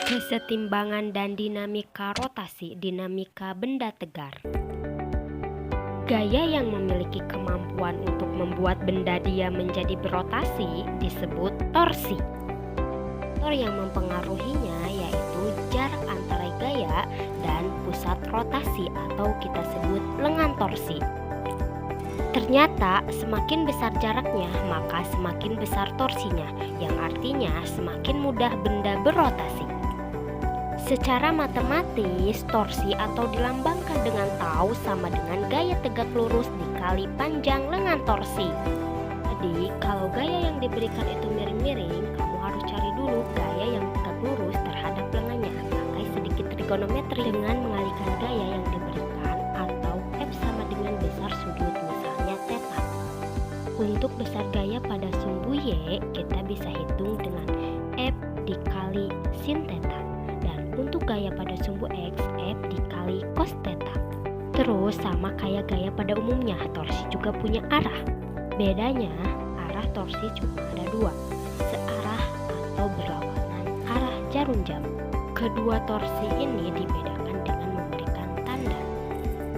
Kesetimbangan dan dinamika rotasi, dinamika benda tegar. Gaya yang memiliki kemampuan untuk membuat benda dia menjadi berotasi disebut torsi. Faktor yang mempengaruhinya yaitu jarak antara gaya dan pusat rotasi atau kita sebut lengan torsi. Ternyata semakin besar jaraknya maka semakin besar torsinya, yang artinya semakin mudah benda berotasi. Secara matematis, torsi atau dilambangkan dengan tau sama dengan gaya tegak lurus dikali panjang lengan torsi. Jadi, kalau gaya yang diberikan itu miring-miring, kamu harus cari dulu gaya yang tegak lurus terhadap lengannya. Pakai sedikit trigonometri dengan mengalihkan gaya yang diberikan atau F sama dengan besar sudut, misalnya theta. Untuk besar gaya pada sumbu Y, kita bisa hitung dengan F dikali sin theta. Untuk gaya pada sumbu X, F dikali cos theta. Terus sama kayak gaya pada umumnya, torsi juga punya arah. Bedanya, arah torsi cuma ada dua, searah atau berlawanan arah jarum jam. Kedua torsi ini dibedakan dengan memberikan tanda.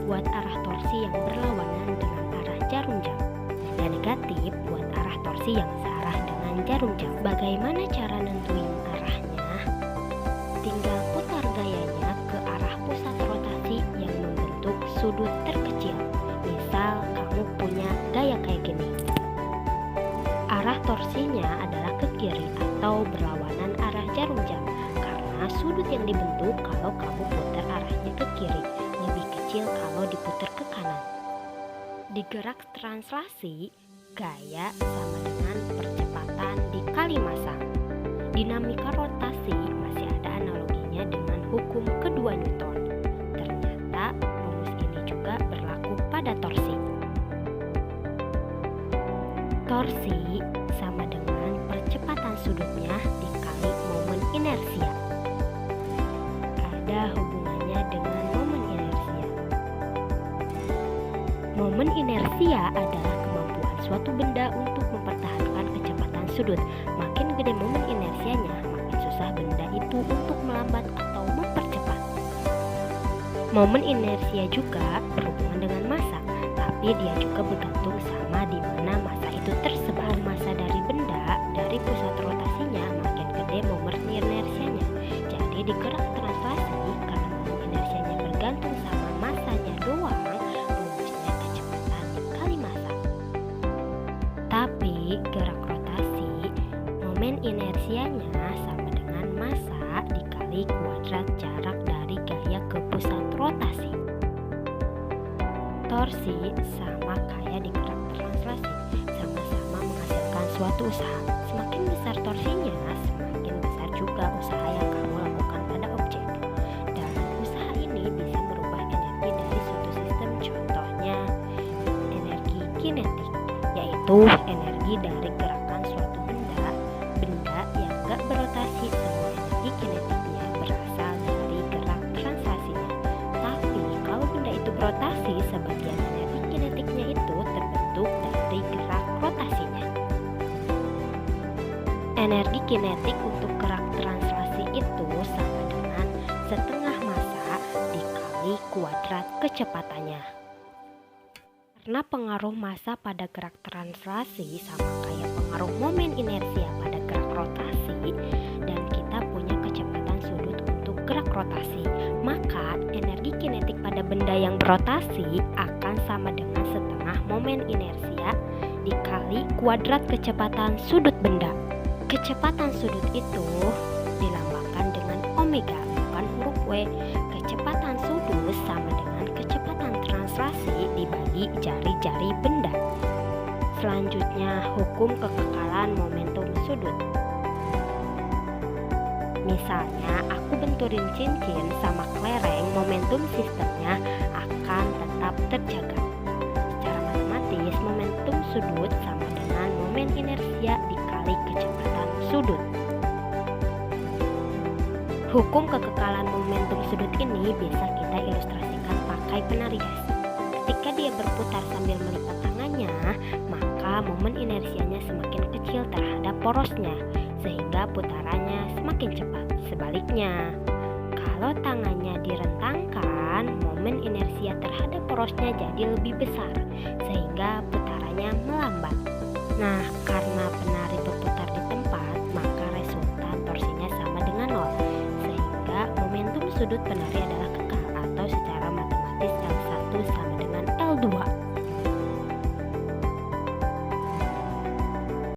Buat arah torsi yang berlawanan dengan arah jarum jam, dan negatif buat arah torsi yang searah dengan jarum jam. Bagaimana cara nentuin arahnya? Tinggal putar gayanya ke arah pusat rotasi yang membentuk sudut terkecil. Misal kamu punya gaya kayak gini. Arah torsinya adalah ke kiri atau berlawanan arah jarum jam, karena sudut yang dibentuk kalau kamu putar arahnya ke kiri lebih kecil kalau diputar ke kanan. Di gerak translasi, gaya sama dengan percepatan dikali massa. Dinamika rotasi masih ada analoginya dengan hukum kedua Newton. Ternyata rumus ini juga berlaku pada torsi. Torsi sama dengan percepatan sudutnya dikali momen inersia. Ada hubungannya dengan momen inersia. Momen inersia adalah kemampuan suatu benda untuk mempertahankan kecepatan sudut. Makin gede momen inersianya, makin susah benda itu untuk melambat atau mempercepat. Momen inersia juga berhubungan dengan massa, tapi dia juga bergantung sama di mana massa itu tersebar. Massa dari benda dari pusat rotasinya makin gede momen inersianya. Jadi di gerak translasi, karena momen inersianya bergantung sama massanya doang, rumusnya kecepatan dikali massa. Tapi gerak rotasi, momen inersianya sama dengan massa dikali kuadrat jarak dari gaya ke pusat rotasi. Torsi sama kayak di gerak translasi, sama-sama menghasilkan suatu usaha. Semakin besar torsinya, semakin besar juga usaha yang kamu lakukan pada objek. Dan usaha ini bisa merubah energi dari suatu sistem, contohnya energi kinetik, yaitu energi dari gerakan suatu benda yang gak berotasi. Semua energi kinetiknya berasal dari gerak translasinya. Tapi kalau benda itu berotasi, sebagian energi kinetiknya itu terbentuk dari gerak rotasinya. Energi kinetik untuk gerak translasi itu sama dengan setengah massa dikali kuadrat kecepatannya. Karena pengaruh massa pada gerak translasi sama kayak pengaruh momen inersia pada gerak rotasi, dan kita punya kecepatan sudut untuk gerak rotasi, maka energi kinetik pada benda yang berotasi akan sama dengan setengah momen inersia dikali kuadrat kecepatan sudut benda. Kecepatan sudut itu dilambangkan dengan omega, bukan huruf W. Kecepatan sudut sama dengan kecepatan translasi dibagi jari-jari benda. Selanjutnya, hukum kekekalan momentum sudut. Misalnya, aku benturin cincin sama kelereng, momentum sistemnya akan tetap terjaga. Secara matematis, momentum sudut sama dengan momen inersia dikali kecepatan sudut. Hukum kekekalan momentum sudut ini bisa kita ilustrasikan pakai penarian. Ketika dia berputar sambil melipat tangannya, maka momen inersianya semakin kecil terhadap porosnya, sehingga putarannya semakin cepat. sebaliknya. Kalau tangannya direntangkan, momen inersia terhadap porosnya jadi lebih besar, sehingga putarannya melambat. Nah, karena penari berputar di tempat, maka resultan torsinya sama dengan nol, sehingga momentum sudut penari adalah kekal, atau secara matematis L1 sama dengan